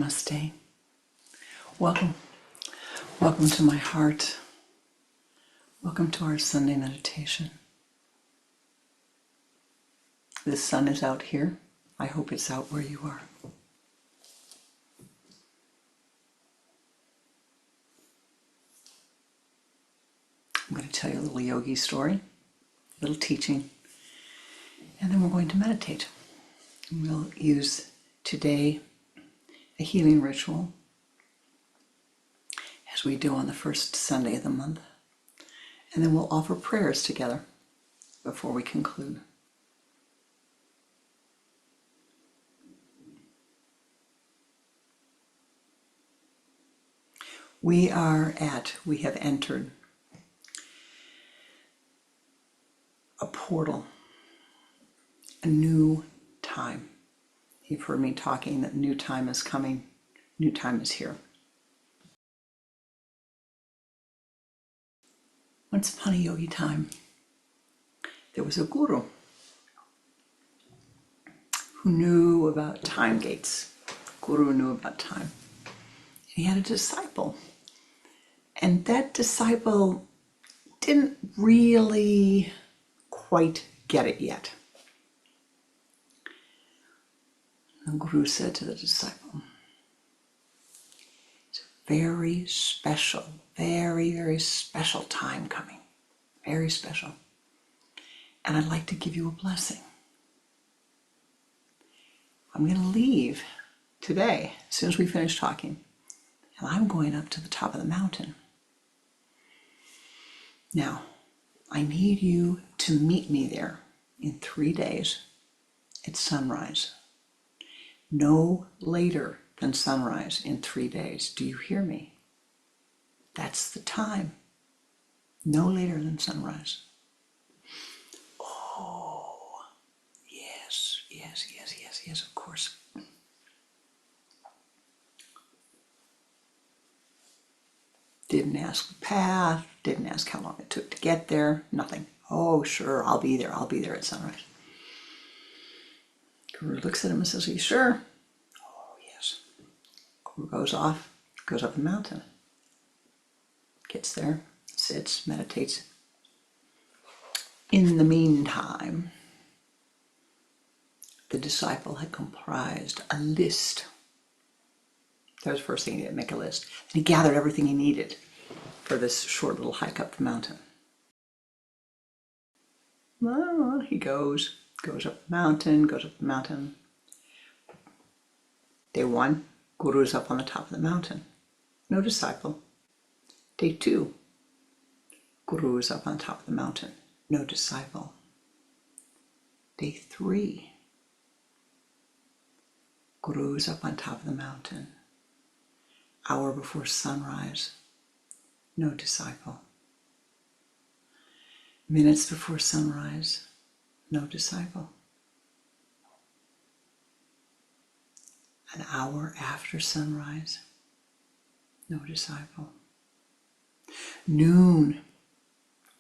Namaste. Welcome. Welcome to my heart. Welcome to our Sunday meditation. The sun is out here. I hope it's out where you are. I'm going to tell you a little yogi story, a little teaching, and then we're going to meditate. And we'll use today a healing ritual, as we do on the first Sunday of the month. And then we'll offer prayers together before we conclude. We have entered a portal, a new time. You've heard me talking that new time is coming, new time is here. Once upon a yogi time, there was a guru who knew about time gates. Guru knew about time. He had a disciple, and that disciple didn't really quite get it yet. The guru said to the disciple, "It's a very special, very, very special time coming. Very special. And I'd like to give you a blessing. I'm going to leave today, as soon as we finish talking, and I'm going up to the top of the mountain. Now, I need you to meet me there in 3 days at sunrise. No later than sunrise in 3 days. Do you hear me? That's the time. No later than sunrise." Oh, yes, of course. Didn't ask the path, didn't ask how long it took to get there, nothing. Oh, sure, I'll be there at sunrise. Guru looks at him and says, "Are you sure?" "Oh, yes." Guru goes off, goes up the mountain, gets there, sits, meditates. In the meantime, the disciple had comprised a list. That was the first thing he did, make a list. And he gathered everything he needed for this short little hike up the mountain. Well, he goes up the mountain. Day 1, Guru's up on the top of the mountain. No disciple. Day 2, Guru is up on top of the mountain. No disciple. Day 3, Guru is up on top of the mountain. Hour before sunrise. No disciple. Minutes before sunrise. No disciple. An hour after sunrise. No disciple. Noon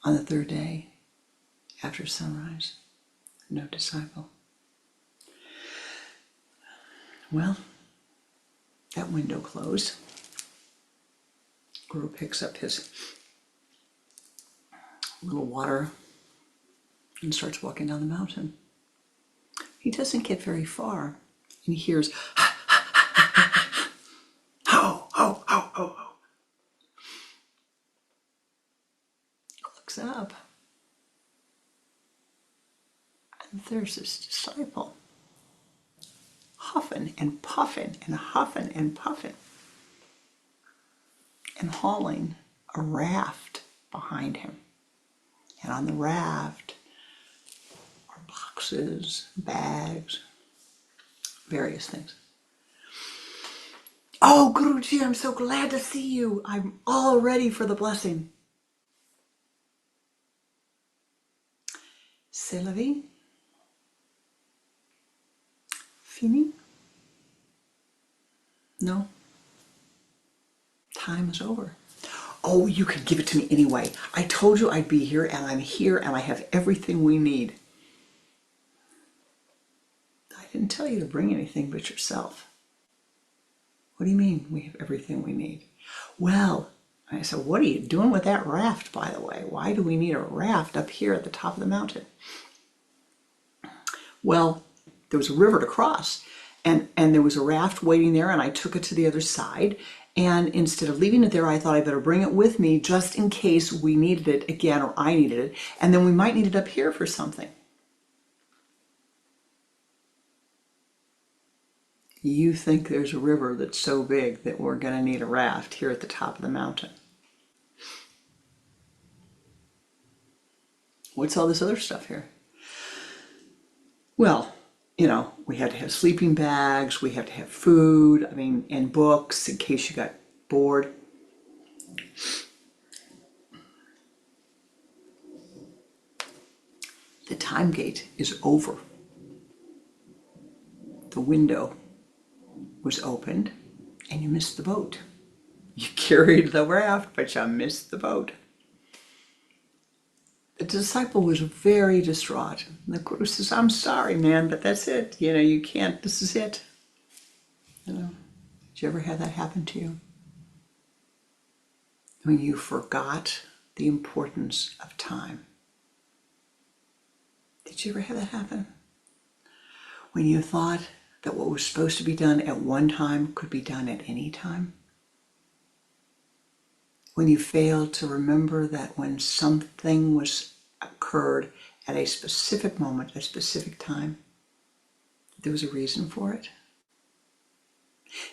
on the 3rd day after sunrise. No disciple. Well, that window closed. Guru picks up his little water and starts walking down the mountain. He doesn't get very far, and he hears, ho, ho, ho, ho, ho. Looks up, and there's this disciple, huffing and puffing and huffing and puffing, and hauling a raft behind him. And on the raft are boxes, bags, various things. "Oh, Guruji, I'm so glad to see you. I'm all ready for the blessing." C'est la vie? Fini? No. Time is over. "Oh, you can give it to me anyway. I told you I'd be here, and I'm here, and I have everything we need." "I didn't tell you to bring anything but yourself." What do you mean we have everything we need? Well, I said, what are you doing with that raft, by the way? Why do we need a raft up here at the top of the mountain? Well, there was a river to cross, and there was a raft waiting there, and I took it to the other side. And instead of leaving it there, I thought I better bring it with me just in case we needed it again, or I needed it, and then we might need it up here for something. You think there's a river that's so big that we're going to need a raft here at the top of the mountain? What's all this other stuff here? Well, we had to have sleeping bags, we had to have food, and books in case you got bored. The time gate is over. The window was opened and you missed the boat. You carried the raft, but you missed the boat. The disciple was very distraught. And the Guru says, I'm sorry, man, but that's it. You can't, this is it. Did you ever have that happen to you? When you forgot the importance of time? Did you ever have that happen? When you thought that what was supposed to be done at one time could be done at any time? When you failed to remember that when something occurred at a specific moment, a specific time, there was a reason for it?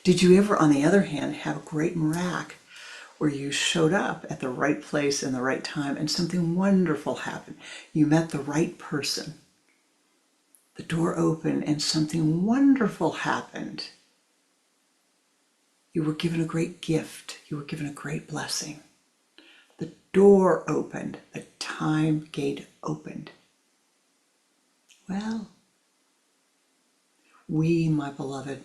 Did you ever, on the other hand, have a great miracle where you showed up at the right place in the right time and something wonderful happened? You met the right person. The door opened and something wonderful happened. You were given a great gift. You were given a great blessing. The door opened. The time gate opened. Well, we, my beloved,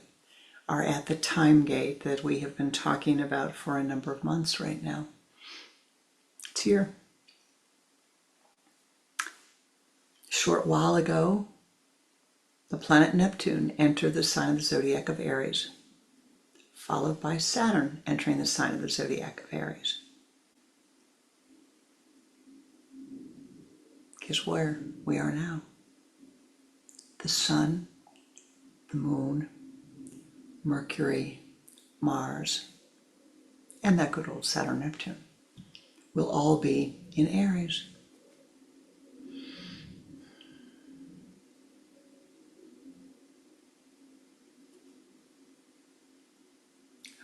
are at the time gate that we have been talking about for a number of months right now. It's here. A short while ago, the planet Neptune entered the sign of the zodiac of Aries, followed by Saturn entering the sign of the zodiac of Aries. Guess where we are now? The Sun, the Moon, Mercury, Mars, and that good old Saturn Neptune will all be in Aries.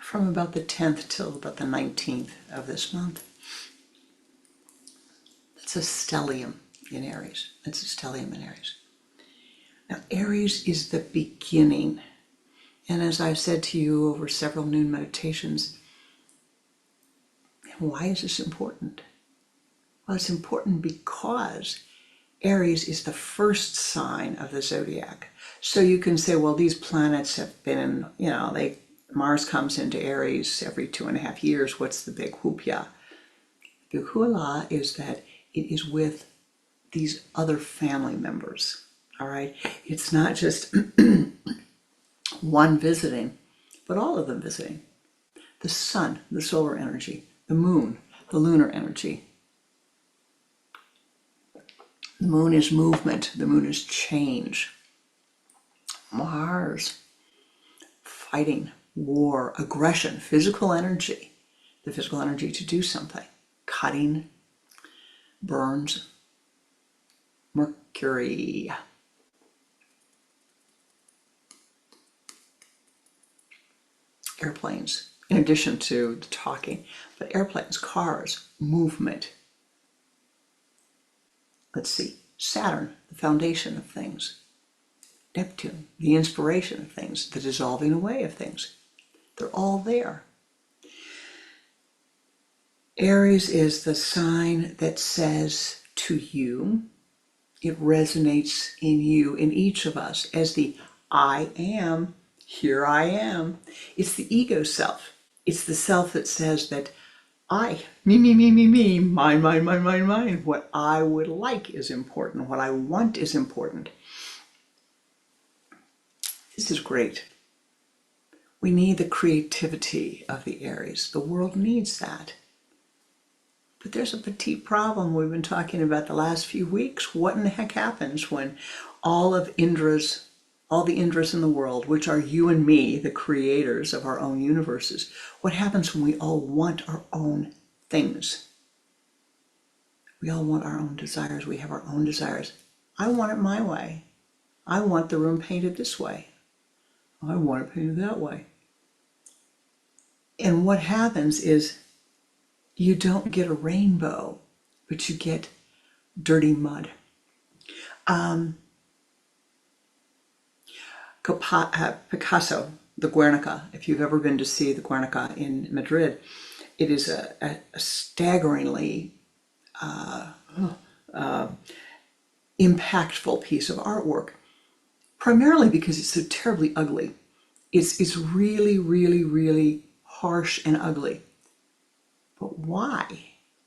From about the 10th till about the 19th of this month. That's a stellium in Aries. That's a stellium in Aries. Now, Aries is the beginning. And as I've said to you over several noon meditations, why is this important? Well, it's important because Aries is the first sign of the zodiac. So you can say, well, these planets have been, Mars comes into Aries every 2.5 years. What's the big whoop-ya? The big hoolah is that it is with these other family members, all right? It's not just one visiting, but all of them visiting. The sun, the solar energy, the moon, the lunar energy. The moon is movement. The moon is change. Mars, fighting, war, aggression, physical energy. The physical energy to do something. Cutting, burns. Mercury. Airplanes, in addition to the talking, but airplanes, cars, movement. Let's see, Saturn, the foundation of things. Neptune, the inspiration of things, the dissolving away of things. They're all there. Aries is the sign that says to you, it resonates in you, in each of us, as the I am. Here I am. It's the ego self. It's the self that says that I, me, mine. What I would like is important. What I want is important. This is great. We need the creativity of the Aries. The world needs that. But there's a petite problem we've been talking about the last few weeks. What in the heck happens when all the Indras in the world, which are you and me, the creators of our own universes, what happens when we all want our own things? We all want our own desires. We have our own desires. I want it my way. I want the room painted this way. I want it painted that way. And what happens is you don't get a rainbow, but you get dirty mud. Picasso, the Guernica, if you've ever been to see the Guernica in Madrid, it is a staggeringly impactful piece of artwork, primarily because it's so terribly ugly. It's really, really, really harsh and ugly. But why?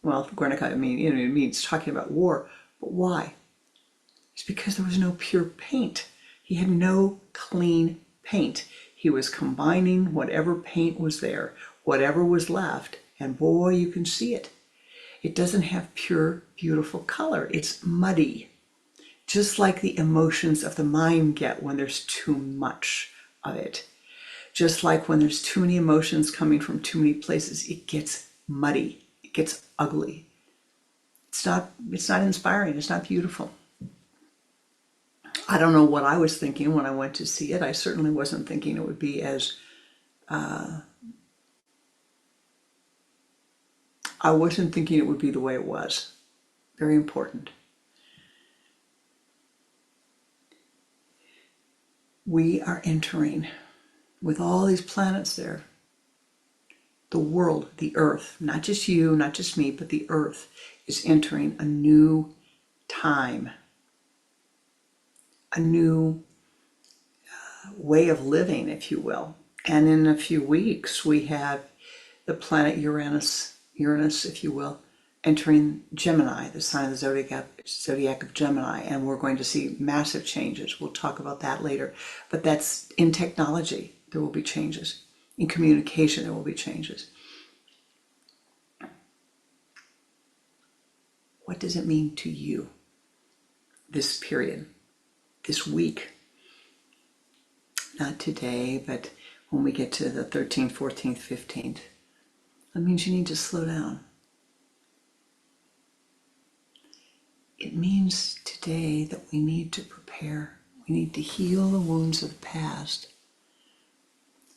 Well, Guernica, it means talking about war, but why? It's because there was no pure paint. He had no clean paint. He was combining whatever paint was there, whatever was left, and boy, you can see it. It doesn't have pure, beautiful color. It's muddy, just like the emotions of the mind get when there's too much of it. Just like when there's too many emotions coming from too many places, it gets muddy, it gets ugly. It's not inspiring, it's not beautiful. I don't know what I was thinking when I went to see it. I certainly wasn't thinking it would be as, I wasn't thinking it would be the way it was. Very important. We are entering, with all these planets there, the world, the earth, not just you, not just me, but the earth is entering a new time, a new way of living, if you will. And in a few weeks, we have the planet Uranus, if you will, entering Gemini, the sign of the zodiac of Gemini, and we're going to see massive changes. We'll talk about that later. But that's in technology, there will be changes. In communication, there will be changes. What does it mean to you, this period, this week? Not today, but when we get to the 13th, 14th, 15th. That means you need to slow down. It means today that we need to prepare. We need to heal the wounds of the past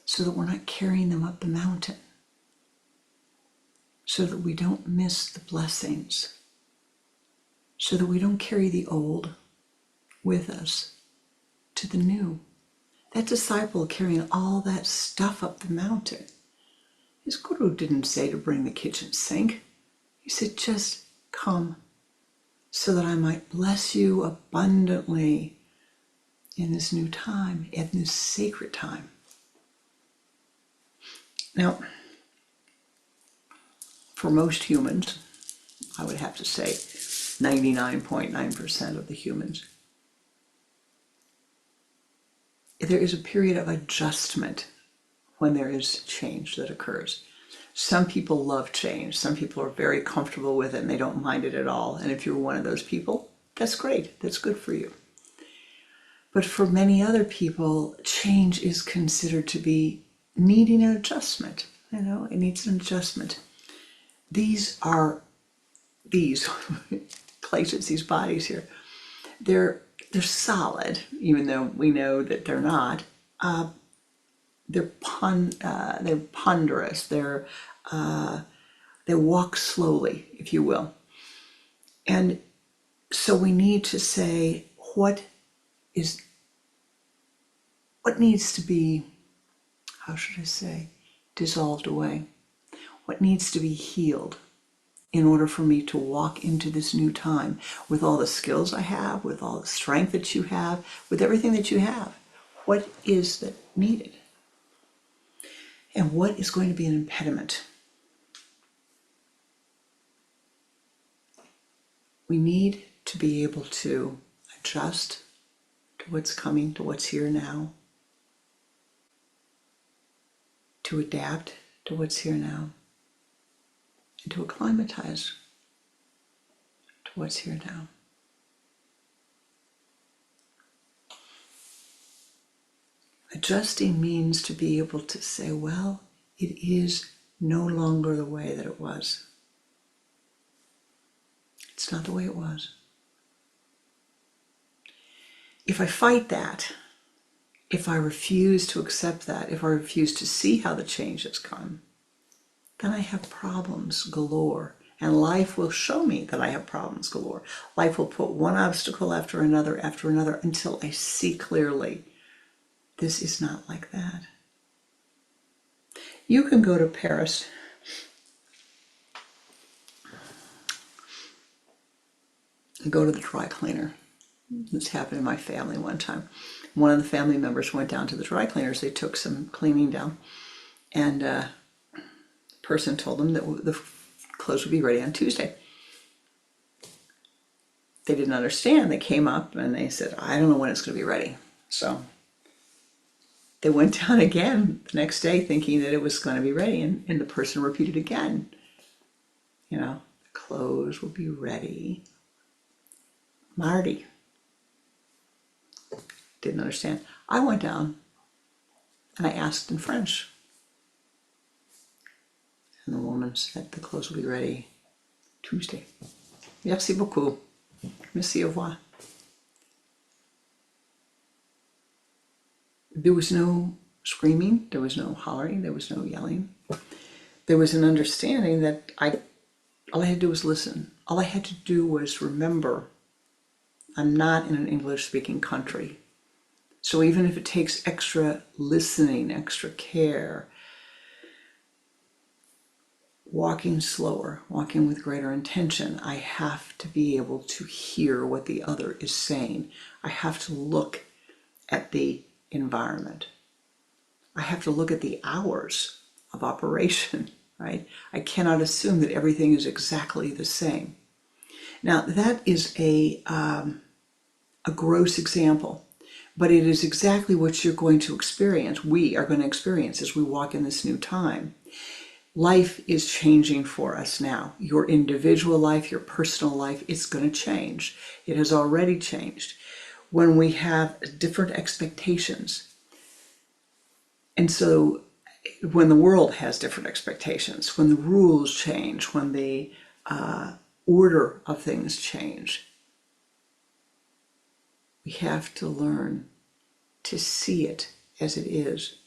so that we're not carrying them up the mountain, so that we don't miss the blessings, so that we don't carry the old with us to the new. That disciple carrying all that stuff up the mountain, his guru didn't say to bring the kitchen sink. He said, just come so that I might bless you abundantly in this new time, in this sacred time. Now, for most humans, I would have to say 99.9% of the humans, there is a period of adjustment when there is change that occurs. Some people love change. Some people are very comfortable with it and they don't mind it at all. And if you're one of those people, that's great. That's good for you. But for many other people, change is considered to be needing an adjustment. You know, it needs an adjustment. These places, these bodies here, they're solid, even though we know that they're not. They're ponderous. They walk slowly, if you will. And so we need to say what needs to be, how should I say, dissolved away? What needs to be healed in order for me to walk into this new time with all the skills I have, with all the strength that you have, with everything that you have? What is that needed? And what is going to be an impediment? We need to be able to adjust to what's coming, to what's here now. to adapt to what's here now, and to acclimatize to what's here now. Adjusting means to be able to say, well, it is no longer the way that it was. It's not the way it was. If I fight that, if I refuse to accept that, if I refuse to see how the change has come, then I have problems galore. And life will show me that I have problems galore. Life will put one obstacle after another until I see clearly, this is not like that. You can go to Paris and go to the dry cleaner. This happened in my family one time. One of the family members went down to the dry cleaners. They took some cleaning down, and the person told them that the clothes would be ready on Tuesday. They didn't understand. They came up and they said, I don't know when it's going to be ready. So they went down again the next day thinking that it was going to be ready, and the person repeated again, the clothes will be ready. Marty didn't understand. I went down and I asked in French. And the woman said, the clothes will be ready Tuesday. Merci beaucoup. Merci, au revoir. There was no screaming, there was no hollering, there was no yelling. There was an understanding that all I had to do was listen. All I had to do was remember I'm not in an English-speaking country. So even if it takes extra listening, extra care, walking slower, walking with greater intention, I have to be able to hear what the other is saying. I have to look at the environment. I have to look at the hours of operation, right? I cannot assume that everything is exactly the same. Now, that is a gross example, but it is exactly what you're going to experience. We are going to experience as we walk in this new time. Life is changing for us now. Your individual life, your personal life, it's going to change. It has already changed. When we have different expectations, and so when the world has different expectations, when the rules change, when the order of things change, we have to learn to see it as it is.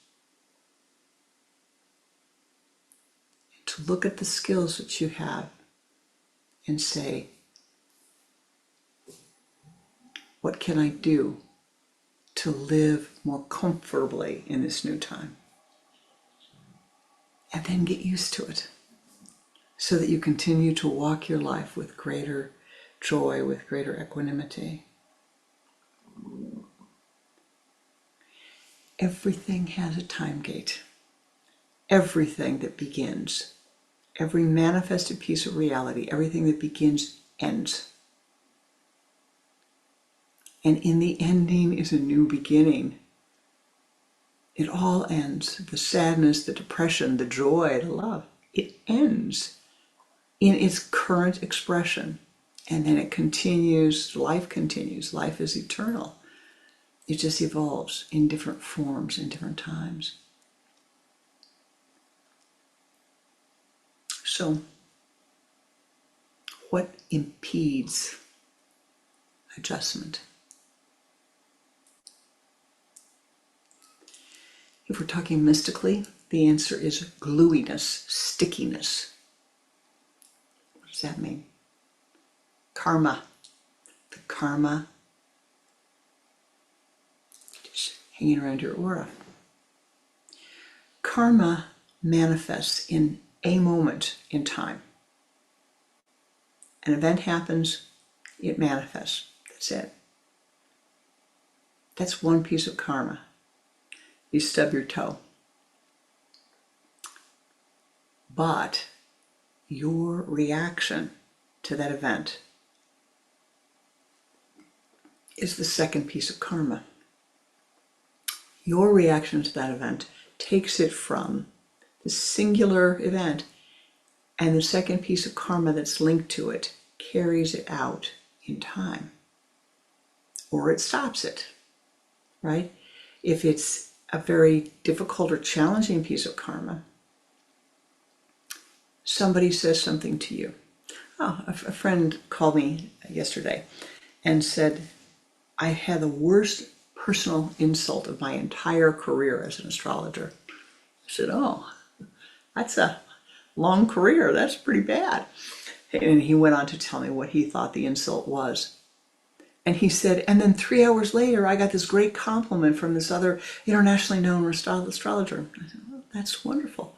To look at the skills that you have and say, what can I do to live more comfortably in this new time? And then get used to it so that you continue to walk your life with greater joy, with greater equanimity. Everything has a time gate. Everything that begins, every manifested piece of reality, everything that begins ends. And in the ending is a new beginning. It all ends. The sadness, the depression, the joy, the love, it ends in its current expression. And then it continues, life is eternal. It just evolves in different forms, in different times. So, what impedes adjustment? If we're talking mystically, the answer is gluiness, stickiness. What does that mean? Karma. The karma just hanging around your aura. Karma manifests in a moment in time. An event happens, it manifests. That's it. That's one piece of karma. You stub your toe. But your reaction to that event is the second piece of karma. Your reaction to that event takes it from the singular event, and the second piece of karma that's linked to it carries it out in time, or it stops it, right? If it's a very difficult or challenging piece of karma, somebody says something to you. Oh, a friend called me yesterday and said, I had the worst personal insult of my entire career as an astrologer. I said, oh, that's a long career. That's pretty bad. And he went on to tell me what he thought the insult was. And he said, and then 3 hours later, I got this great compliment from this other internationally known astrologer. I said, well, that's wonderful.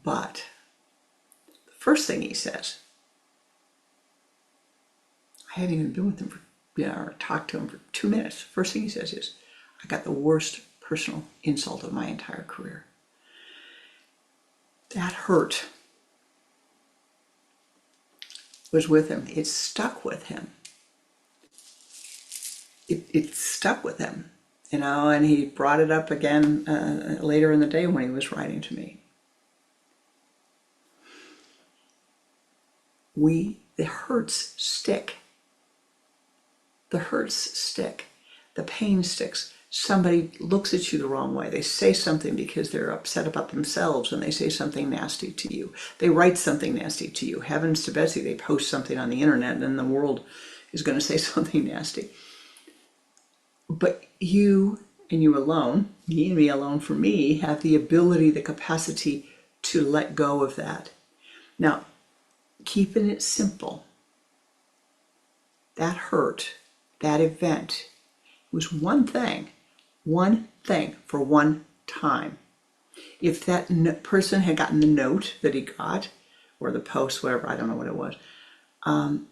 But the first thing he says, I hadn't even been with him or talked to him for 2 minutes. First thing he says is, I got the worst personal insult of my entire career. That hurt was with him. It stuck with him. It stuck with him, and he brought it up again later in the day when he was writing to me. The hurts stick. The hurts stick. The pain sticks. Somebody looks at you the wrong way. They say something because they're upset about themselves, and they say something nasty to you. They write something nasty to you. Heavens to Betsy, they post something on the internet, and the world is going to say something nasty. But you and you alone, me and me alone for me, have the ability, the capacity to let go of that. Now, keeping it simple, that hurt, that event was one thing for one time. If that person had gotten the note that he got, or the post, whatever, I don't know what it was, and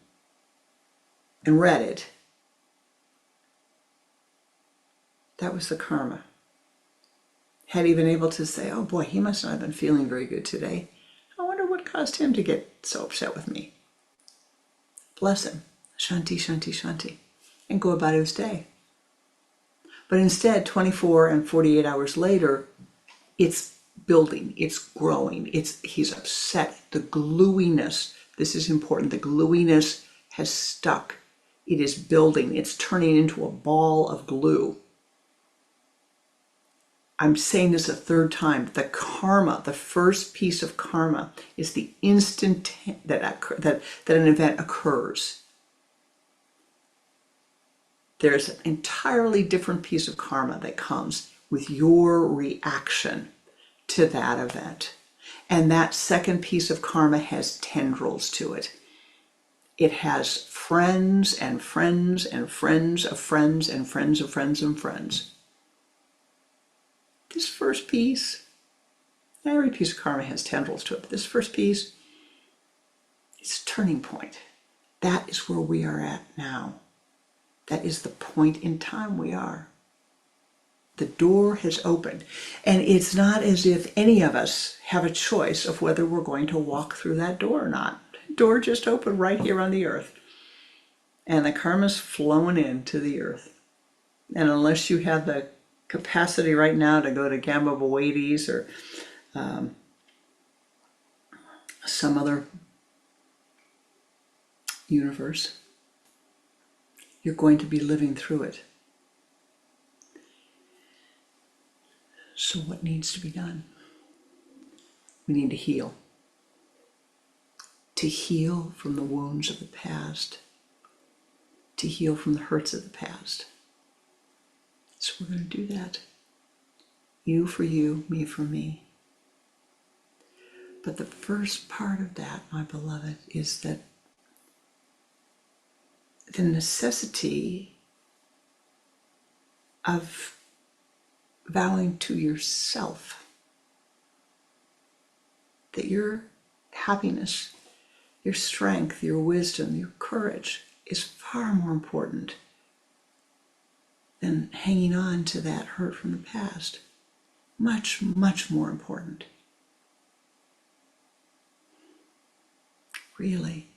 read it, that was the karma. Had he been able to say, oh boy, he must not have been feeling very good today. I wonder what caused him to get so upset with me. Bless him. Shanti, shanti, shanti. And go about his day. But instead, 24 and 48 hours later, it's building, it's growing, he's upset. The gluiness, this is important, the gluiness has stuck. It is building, it's turning into a ball of glue. I'm saying this a third time. The karma, the first piece of karma, is the instant that an event occurs. There's an entirely different piece of karma that comes with your reaction to that event. And that second piece of karma has tendrils to it. It has friends and friends and friends of friends and friends of friends and friends. This first piece, every piece of karma has tendrils to it, but this first piece is a turning point. That is where we are at now. That is the point in time we are. The door has opened. And it's not as if any of us have a choice of whether we're going to walk through that door or not. The door just opened right here on the earth. And the karma's flowing into the earth. And unless you have the capacity right now to go to Gamma Boades or some other universe, you're going to be living through it. So what needs to be done? We need to heal. To heal from the wounds of the past. To heal from the hurts of the past. So we're going to do that. You for you, me for me. But the first part of that, my beloved, is that the necessity of vowing to yourself that your happiness, your strength, your wisdom, your courage is far more important than hanging on to that hurt from the past. Much, much more important. Really.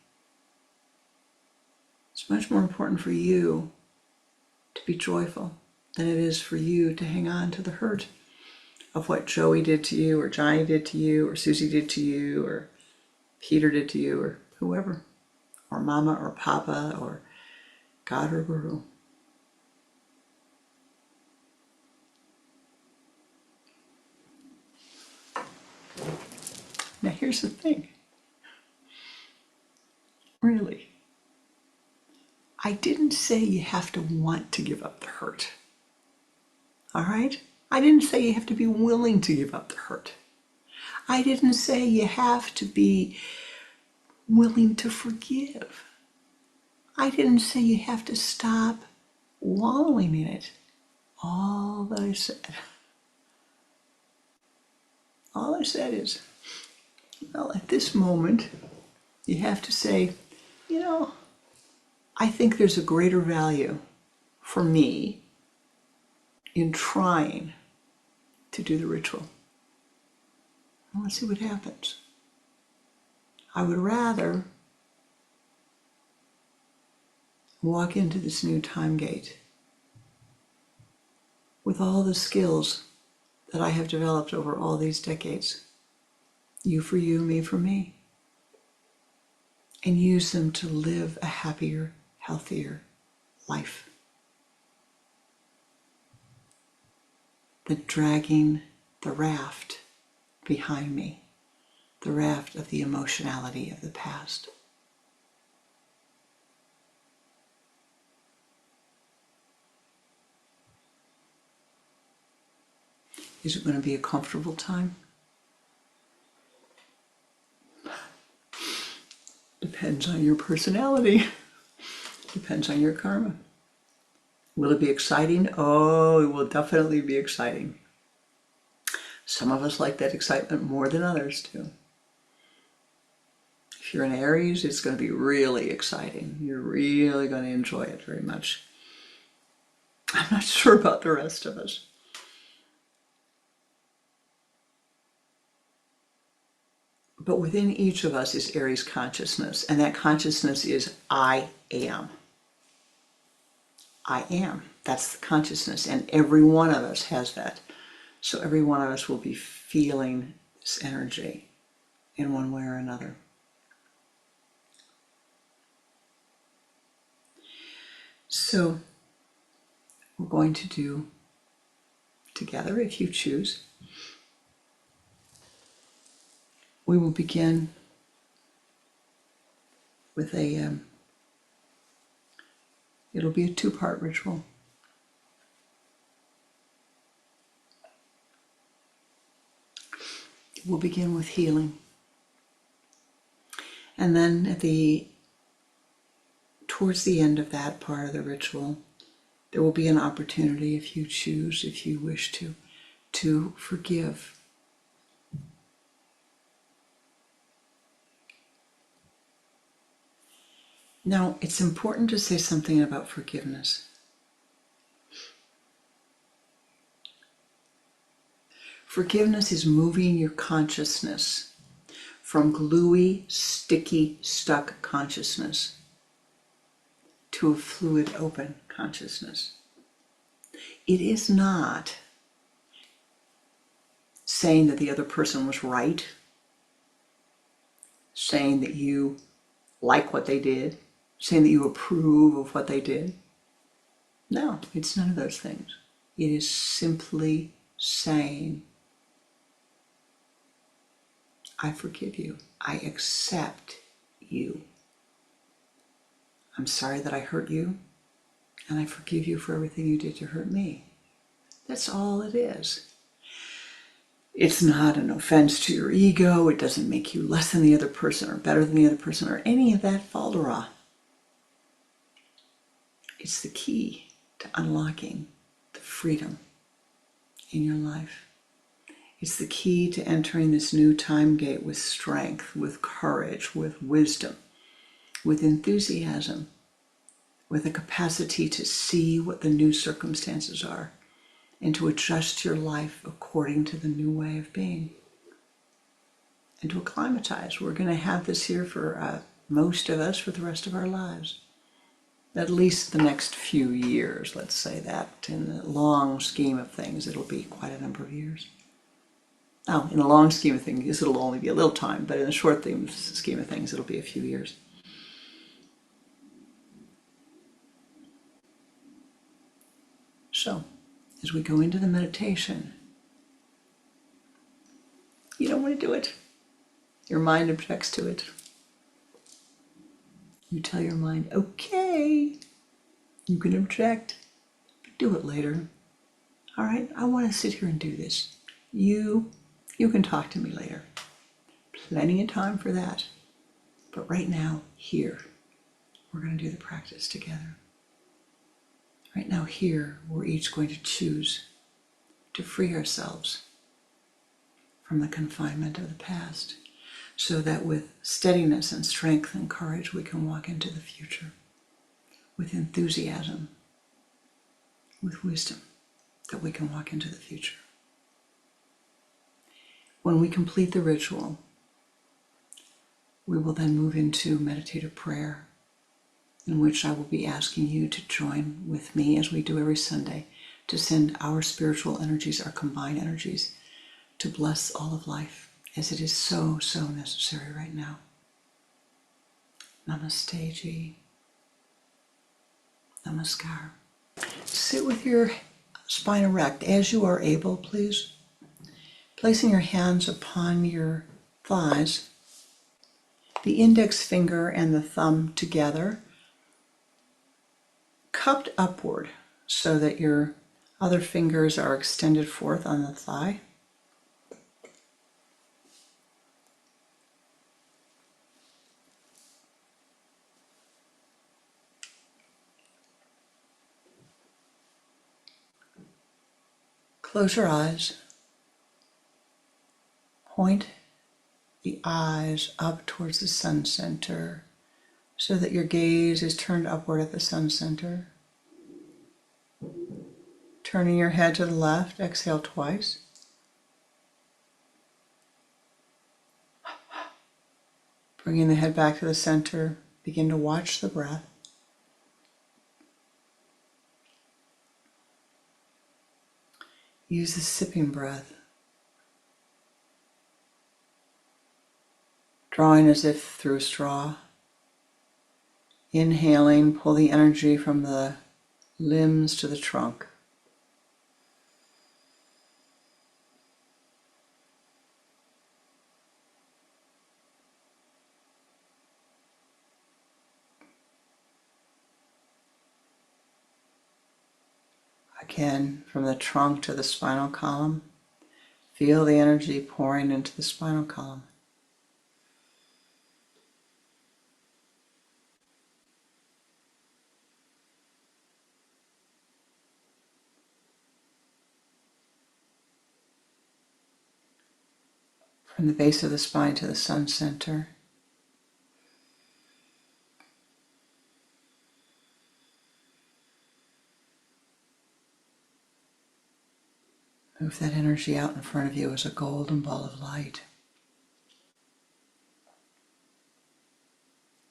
It's much more important for you to be joyful than it is for you to hang on to the hurt of what Joey did to you, or Johnny did to you, or Susie did to you, or Peter did to you, or whoever, or Mama, or Papa, or God, or Guru. Now here's the thing. Really, I didn't say you have to want to give up the hurt. All right? I didn't say you have to be willing to give up the hurt. I didn't say you have to be willing to forgive. I didn't say you have to stop wallowing in it. All I said is, well, at this moment, you have to say, I think there's a greater value for me in trying to do the ritual. Well, let's see what happens. I would rather walk into this new time gate with all the skills that I have developed over all these decades. You for you, me for me. And use them to live a happier, healthier life than dragging the raft behind me, the raft of the emotionality of the past. Is it going to be a comfortable time? Depends on your personality. Depends on your karma. Will it be exciting? Oh, it will definitely be exciting. Some of us like that excitement more than others do. If you're an Aries, it's going to be really exciting. You're really going to enjoy it very much. I'm not sure about the rest of us. But within each of us is Aries consciousness, and that consciousness is I am. I am. That's the consciousness, and every one of us has that. So every one of us will be feeling this energy in one way or another. So we're going to do together, if you choose. We will begin with it'll be a 2-part ritual. We'll begin with healing. And then towards the end of that part of the ritual, there will be an opportunity, if you choose, if you wish to forgive. Now, it's important to say something about forgiveness. Forgiveness is moving your consciousness from gluey, sticky, stuck consciousness to a fluid, open consciousness. It is not saying that the other person was right, saying that you like what they did, saying that you approve of what they did. No, it's none of those things. It is simply saying, I forgive you. I accept you. I'm sorry that I hurt you, and I forgive you for everything you did to hurt me. That's all it is. It's not an offense to your ego. It doesn't make you less than the other person or better than the other person or any of that faldera. It's the key to unlocking the freedom in your life. It's the key to entering this new time gate with strength, with courage, with wisdom, with enthusiasm, with a capacity to see what the new circumstances are and to adjust your life according to the new way of being and to acclimatize. We're going to have this here for most of us for the rest of our lives. At least the next few years, let's say that. In the long scheme of things, it'll be quite a number of years. Now, in the long scheme of things, it'll only be a little time, but in the short scheme of things, it'll be a few years. So, as we go into the meditation, you don't want to do it. Your mind objects to it. You tell your mind, okay, you can object, but do it later. All right, I want to sit here and do this. You can talk to me later. Plenty of time for that. But right now, here, we're going to do the practice together. Right now, here, we're each going to choose to free ourselves from the confinement of the past, so that with steadiness and strength and courage, we can walk into the future with enthusiasm, with wisdom, that we can walk into the future. When we complete the ritual, we will then move into meditative prayer, in which I will be asking you to join with me, as we do every Sunday, to send our spiritual energies, our combined energies, to bless all of life, as it is so, so necessary right now. Namaste ji. Namaskar. Sit with your spine erect as you are able, please. Placing your hands upon your thighs, the index finger and the thumb together, cupped upward so that your other fingers are extended forth on the thigh. Close your eyes. Point the eyes up towards the sun center so that your gaze is turned upward at the sun center. Turning your head to the left, exhale twice. Bringing the head back to the center, begin to watch the breath. Use the sipping breath, drawing as if through a straw. Inhaling, pull the energy from the limbs to the trunk. Again, from the trunk to the spinal column, feel the energy pouring into the spinal column. From the base of the spine to the sun center. Move that energy out in front of you as a golden ball of light.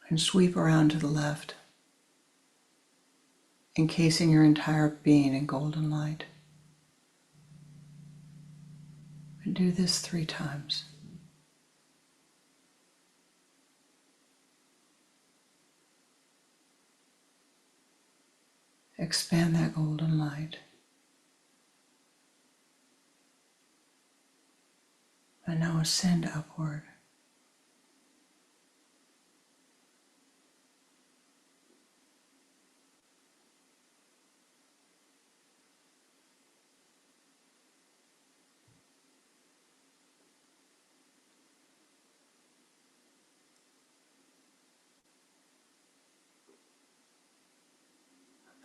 And sweep around to the left, encasing your entire being in golden light. And do this 3 times. Expand that golden light. And now ascend upward.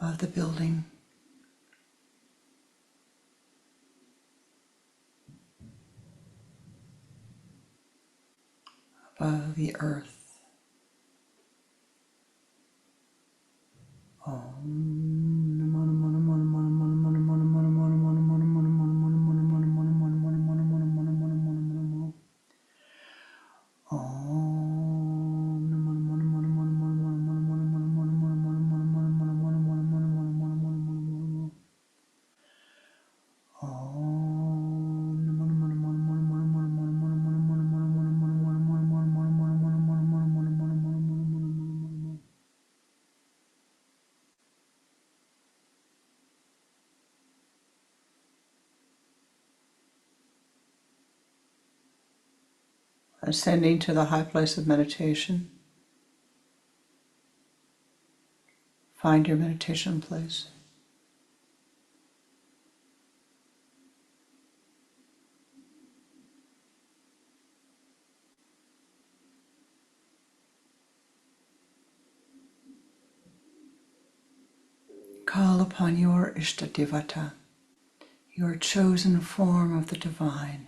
Above the building, above the earth. Ascending to the high place of meditation. Find your meditation place. Call upon your Ishtadevata, your chosen form of the divine.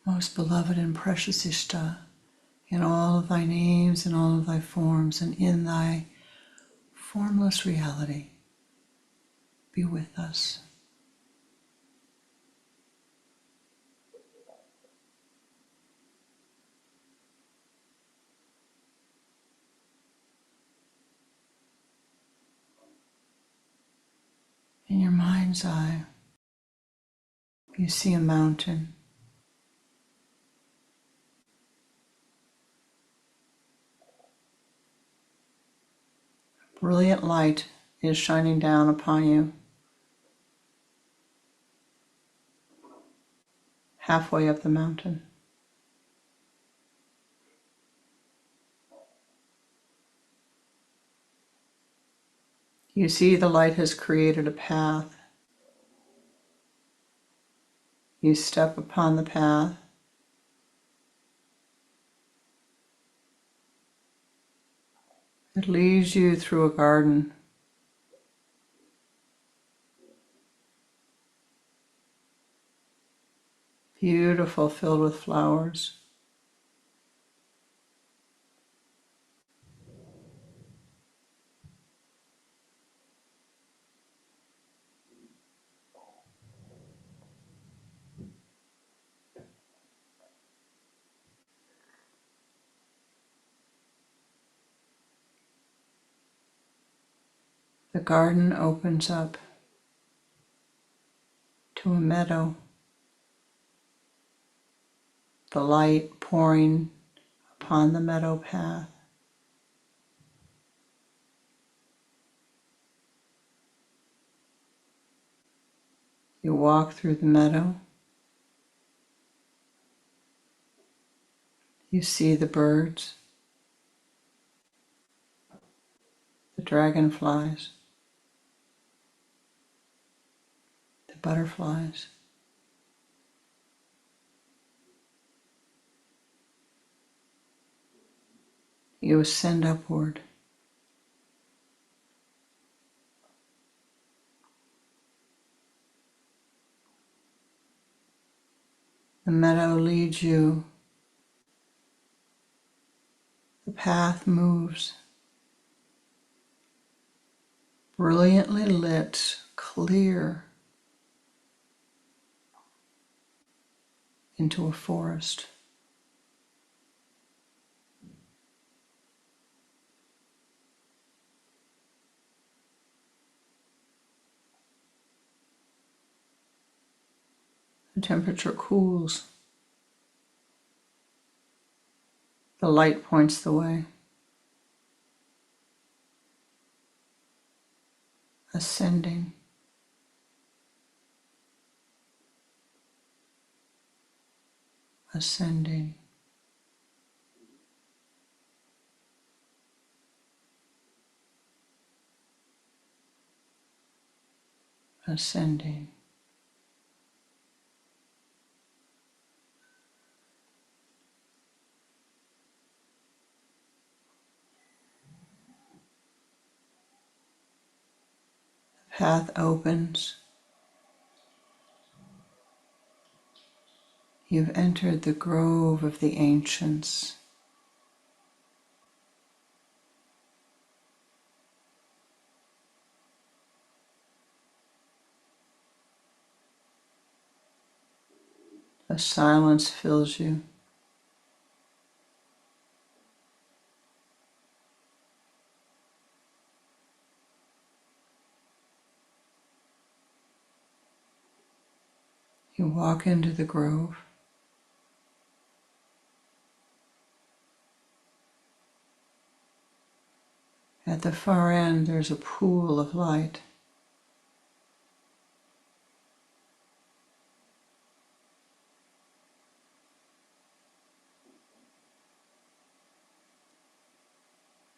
Most beloved and precious Ishta, in all of thy names and all of thy forms and in thy formless reality, be with us. In your mind's eye, you see a mountain. Brilliant light is shining down upon you, halfway up the mountain. You see the light has created a path. You step upon the path. It leads you through a garden. Beautiful, filled with flowers. The garden opens up to a meadow, the light pouring upon the meadow path. You walk through the meadow. You see the birds, the dragonflies, the butterflies. You ascend upward. The meadow leads you. The path moves. Brilliantly lit, clear, into a forest. The temperature cools. The light points the way. Ascending. Ascending. Ascending. The path opens. You've entered the grove of the ancients. A silence fills you. You walk into the grove. At the far end, there's a pool of light.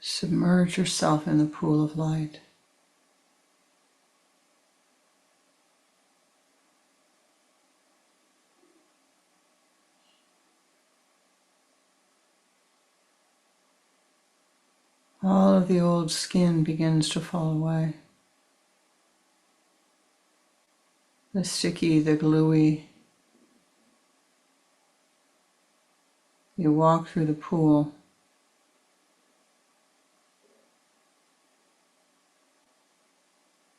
Submerge yourself in the pool of light. All of the old skin begins to fall away. The sticky, the gluey. You walk through the pool.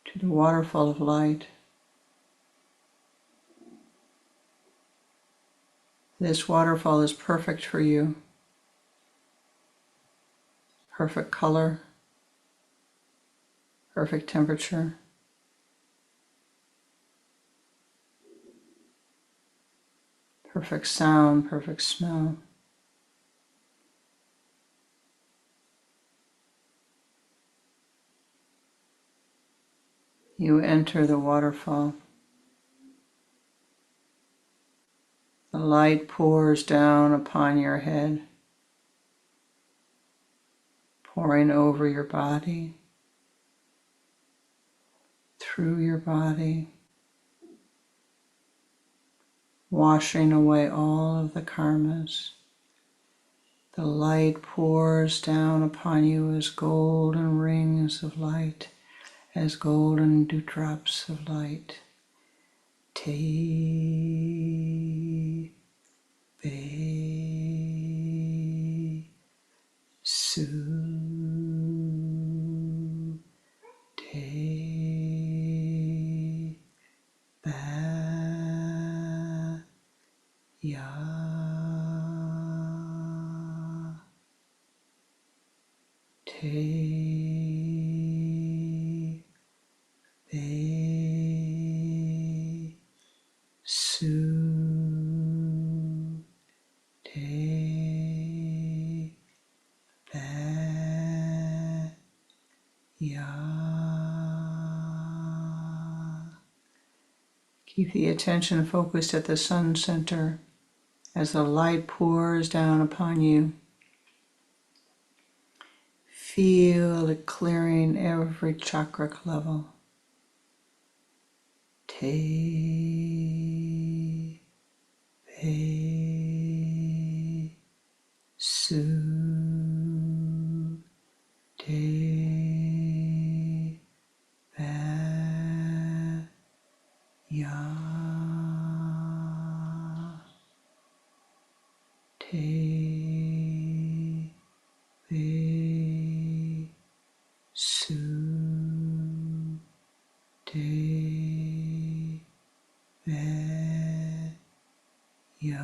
To the waterfall of light. This waterfall is perfect for you. Perfect color, perfect temperature. Perfect sound, perfect smell. You enter the waterfall. The light pours down upon your head, pouring over your body, through your body, washing away all of the karmas. The light pours down upon you as golden rings of light, as golden dewdrops of light. Te Be Su Te Ba Ya Te Be Su Te Ba Ya. Keep the attention focused at the sun center as the light pours down upon you. Feel it clearing every chakra level. Te Be Su Te Ba Ya Te Be Su Te Ba Ya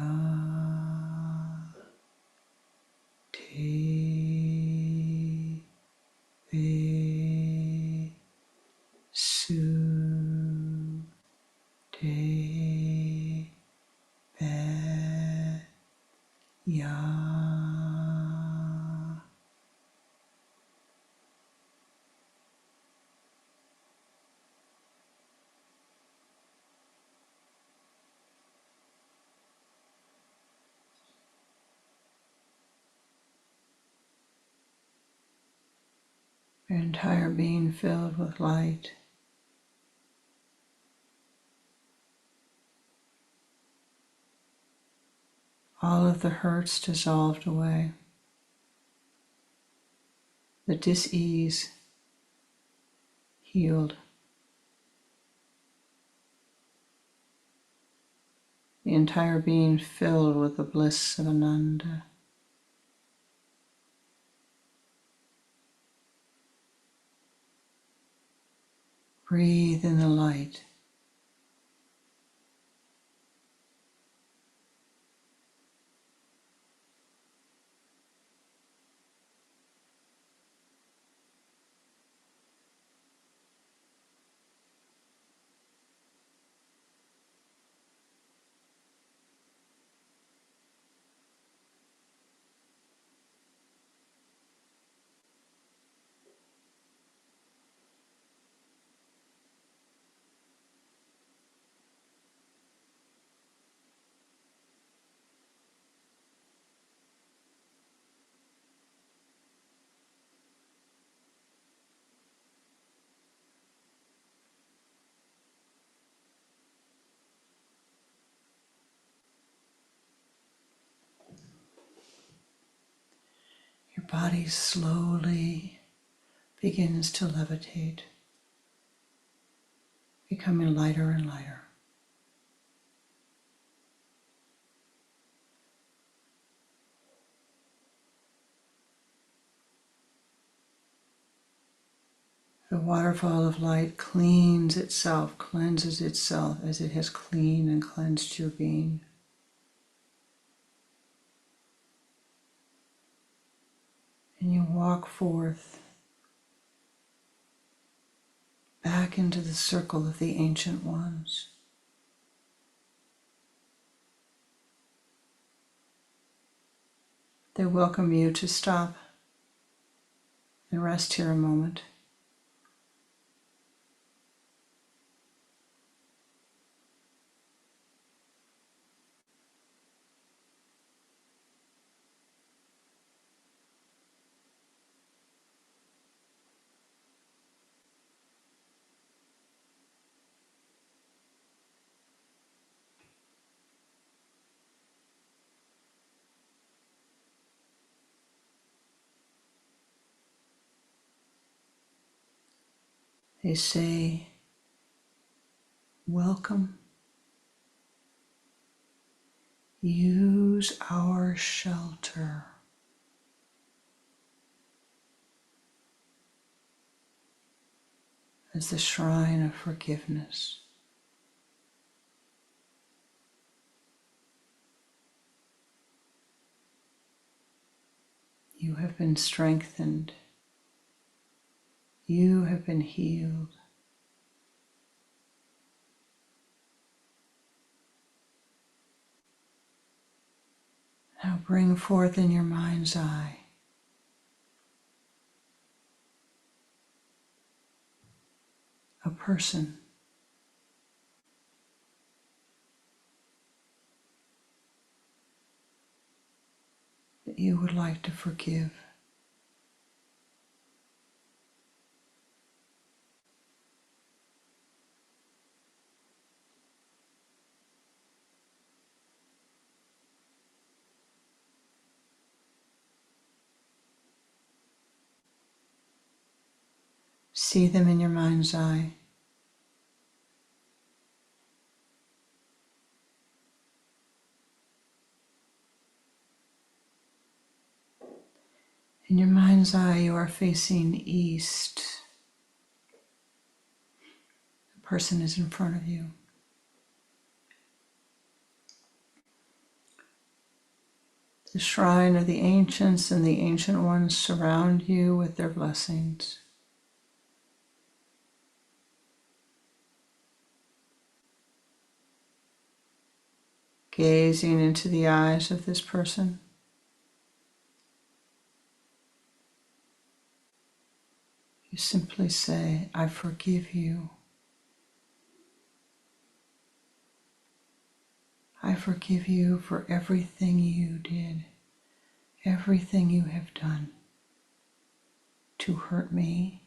Te Be Su Te Ba Ya. Your entire being filled with light. All of the hurts dissolved away. The dis-ease healed. The entire being filled with the bliss of Ananda. Breathe in the light. body slowly begins to levitate, becoming lighter and lighter. The waterfall of light cleanses itself as it has cleaned and cleansed your being. And you walk forth back into the circle of the ancient ones. They welcome you to stop and rest here a moment. They say, welcome. Use our shelter. As the shrine of forgiveness. You have been strengthened. You have been healed. Now bring forth in your mind's eye a person that you would like to forgive. See them in your mind's eye. In your mind's eye, you are facing east. The person is in front of you. The shrine of the ancients and the ancient ones surround you with their blessings. Gazing into the eyes of this person, you simply say, I forgive you. I forgive you for everything you did, everything you have done to hurt me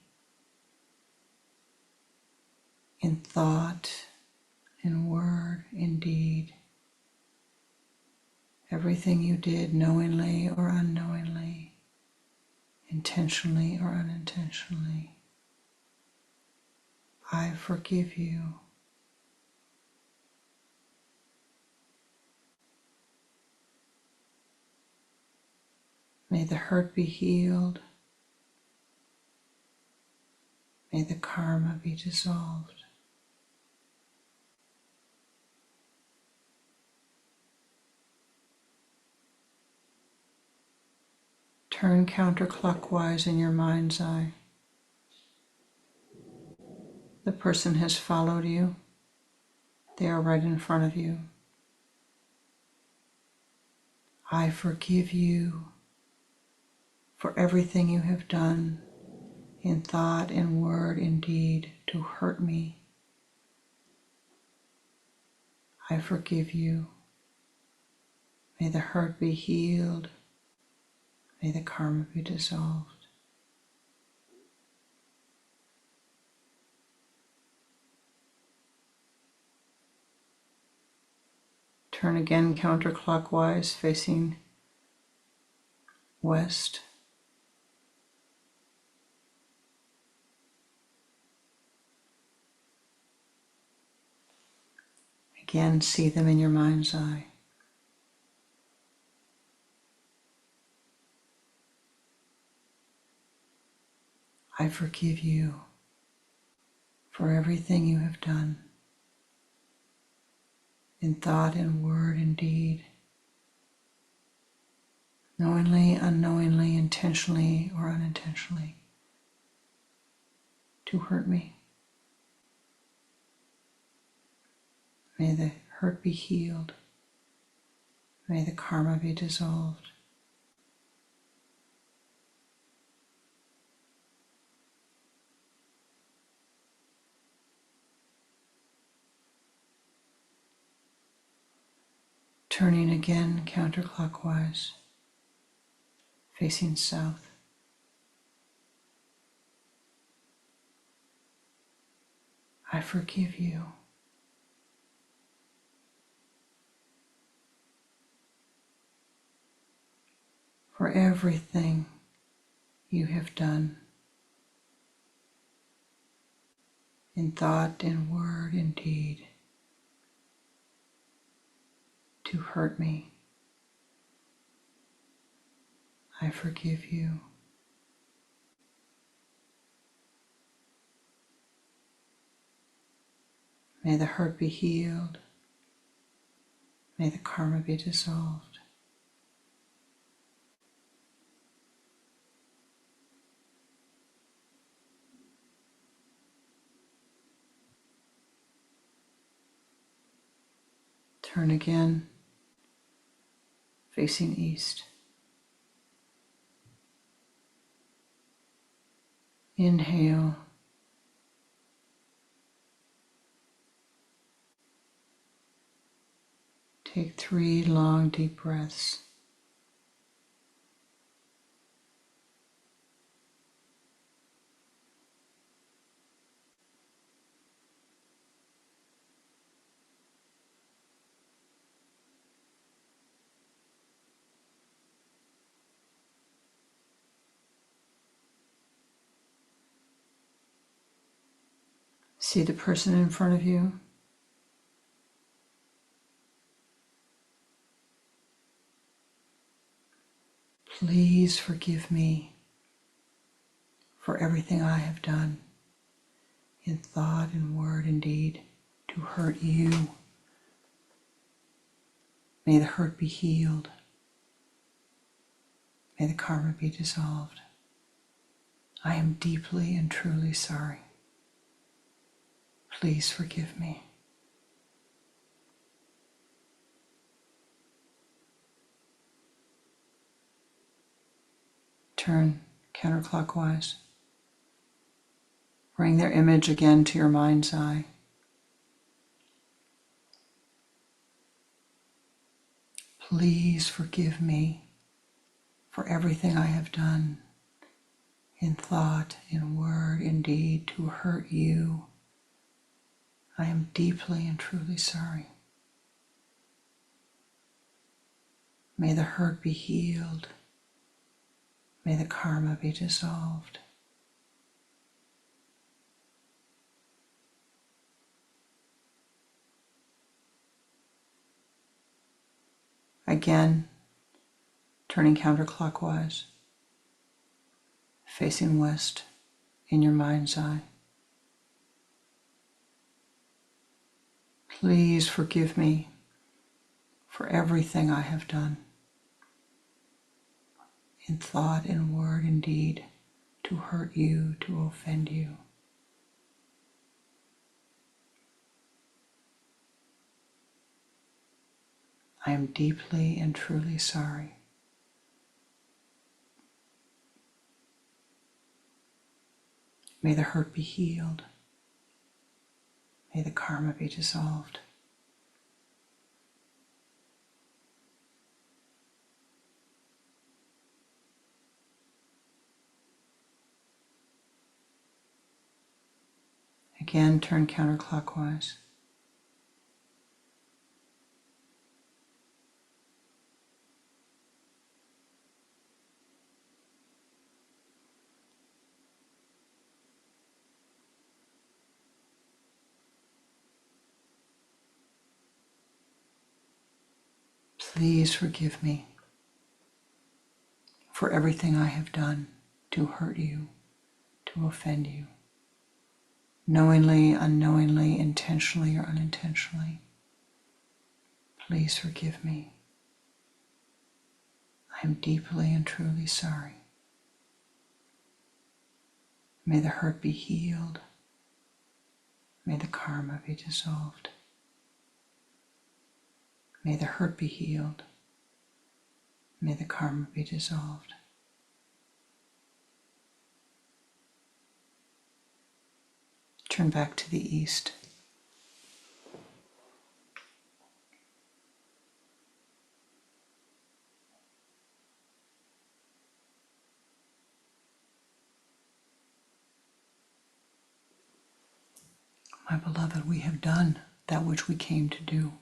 in thought, in word, in deed. Everything you did knowingly or unknowingly, intentionally or unintentionally. I forgive you. May the hurt be healed. May the karma be dissolved. Turn counterclockwise in your mind's eye. The person has followed you. They are right in front of you. I forgive you for everything you have done in thought, in word, in deed to hurt me. I forgive you. May the hurt be healed. May the karma be dissolved. Turn again counterclockwise, facing west. Again, see them in your mind's eye. I forgive you for everything you have done, in thought and word and deed, knowingly, unknowingly, intentionally or unintentionally, to hurt me. May the hurt be healed. May the karma be dissolved. Turning again counterclockwise, facing south. I forgive you. For everything you have done, in thought and word and deed, to hurt me. I forgive you. May the hurt be healed. May the karma be dissolved. Turn again, facing east. Inhale. Take 3 long, deep breaths. See the person in front of you. Please forgive me for everything I have done, in thought and word and deed, to hurt you. May the hurt be healed. May the karma be dissolved. I am deeply and truly sorry. Please forgive me. Turn counterclockwise. Bring their image again to your mind's eye. Please forgive me for everything I have done, in thought, in word, in deed, to hurt you. I am deeply and truly sorry. May the hurt be healed. May the karma be dissolved. Again, turning counterclockwise, facing west in your mind's eye. Please forgive me for everything I have done, in thought and word and deed, to hurt you, to offend you. I am deeply and truly sorry. May the hurt be healed. May the karma be dissolved. Again, turn counterclockwise. Please forgive me for everything I have done to hurt you, to offend you, knowingly, unknowingly, intentionally, or unintentionally. Please forgive me. I am deeply and truly sorry. May the hurt be healed. May the karma be dissolved. May the hurt be healed. May the karma be dissolved. Turn back to the east. My beloved, we have done that which we came to do.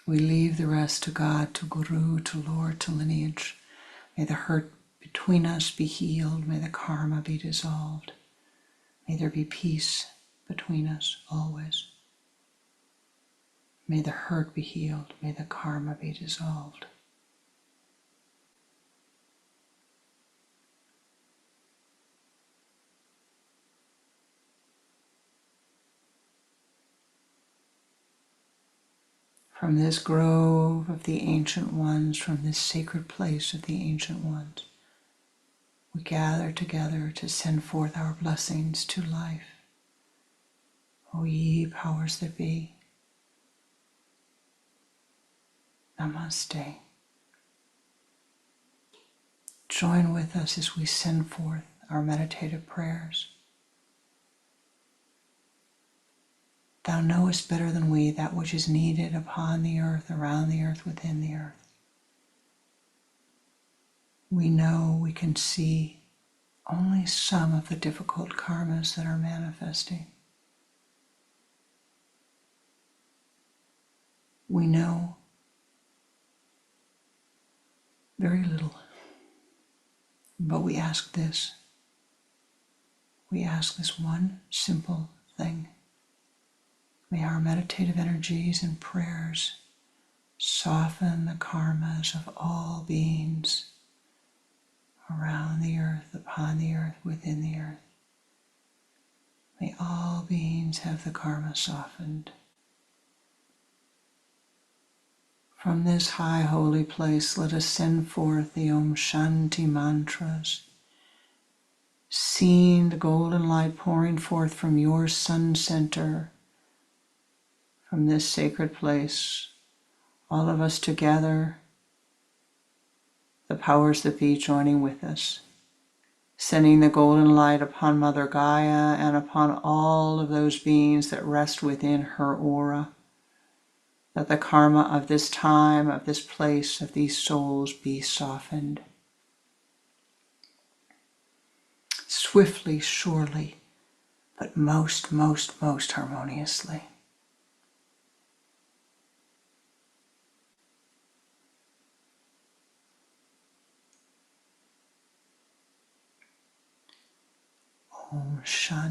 We leave the rest to God, to Guru, to Lord, to lineage. May the hurt between us be healed. May the karma be dissolved. May there be peace between us always. May the hurt be healed. May the karma be dissolved. From this grove of the ancient ones, from this sacred place of the ancient ones, we gather together to send forth our blessings to life. O ye powers that be, Namaste. Join with us as we send forth our meditative prayers. Thou knowest better than we that which is needed upon the earth, around the earth, within the earth. We know, we can see only some of the difficult karmas that are manifesting. We know very little, but we ask this. We ask this one simple thing. May our meditative energies and prayers soften the karmas of all beings around the earth, upon the earth, within the earth. May all beings have the karma softened. From this high holy place, let us send forth the Om Shanti mantras. Seeing the golden light pouring forth from your sun center, from this sacred place, all of us together, the powers that be joining with us, sending the golden light upon Mother Gaia and upon all of those beings that rest within her aura, that the karma of this time, of this place, of these souls be softened. Swiftly, surely, but most harmoniously. Om Shanti,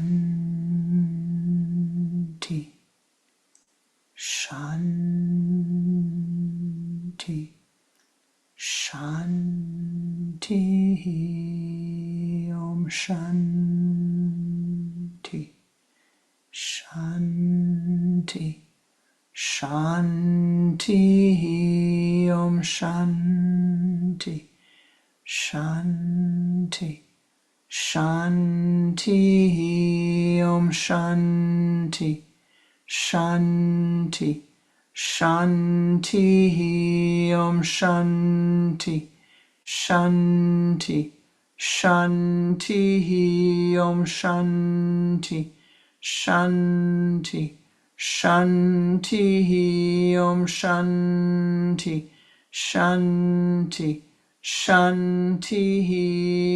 Shanti, Shanti. Om Shanti, Shanti, Shanti. Om Shanti, Shanti. Shanti, Om Shanti, Shanti, Shanti, Om Shanti, Shanti, Shanti, Om Shanti, Shanti, Shanti, Om Shanti, Shanti. Shanti,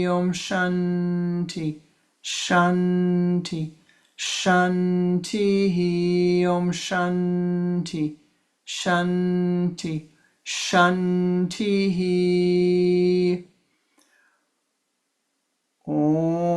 Om Shanti, Shanti, Shanti, Om Shanti, Shanti, Shanti. Om.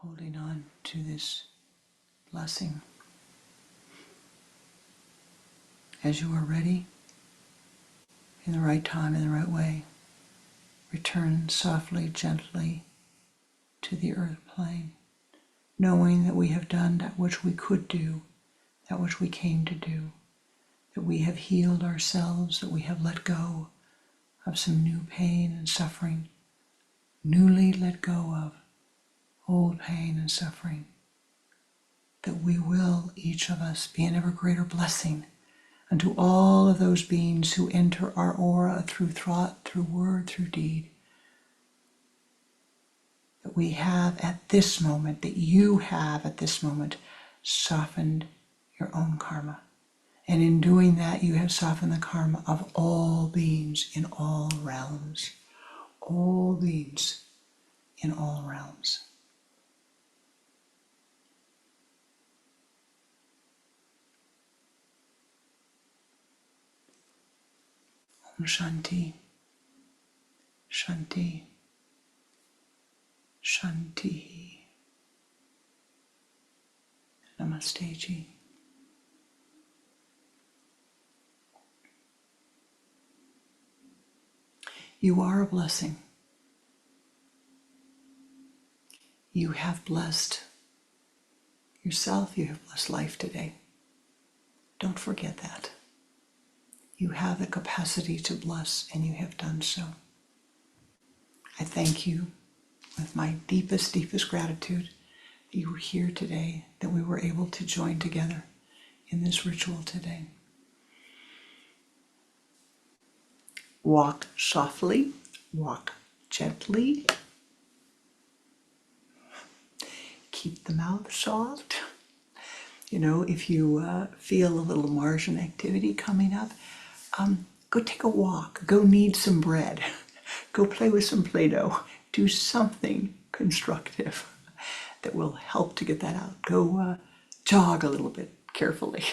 holding on to this blessing. As you are ready, in the right time, in the right way, return softly, gently to the earth plane, knowing that we have done that which we could do, that which we came to do, that we have healed ourselves, that we have let go of some new pain and suffering, newly let go of old pain and suffering, that we will, each of us, be an ever greater blessing unto all of those beings who enter our aura through thought, through word, through deed. That we have at this moment, that you have at this moment, softened your own karma. And in doing that, you have softened the karma of all beings in all realms. All beings in all realms. Om Shanti, Shanti, Shanti. Namaste Ji. You are a blessing. You have blessed yourself. You have blessed life today. Don't forget that. You have the capacity to bless, and you have done so. I thank you with my deepest, deepest gratitude that you were here today, that we were able to join together in this ritual today. Walk softly, walk gently. Keep the mouth soft. You know, if you feel a little Martian activity coming up, go take a walk, go knead some bread, go play with some Play-Doh, do something constructive that will help to get that out. Go jog a little bit carefully.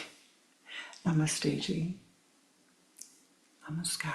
Namaste Ji. Namaskar.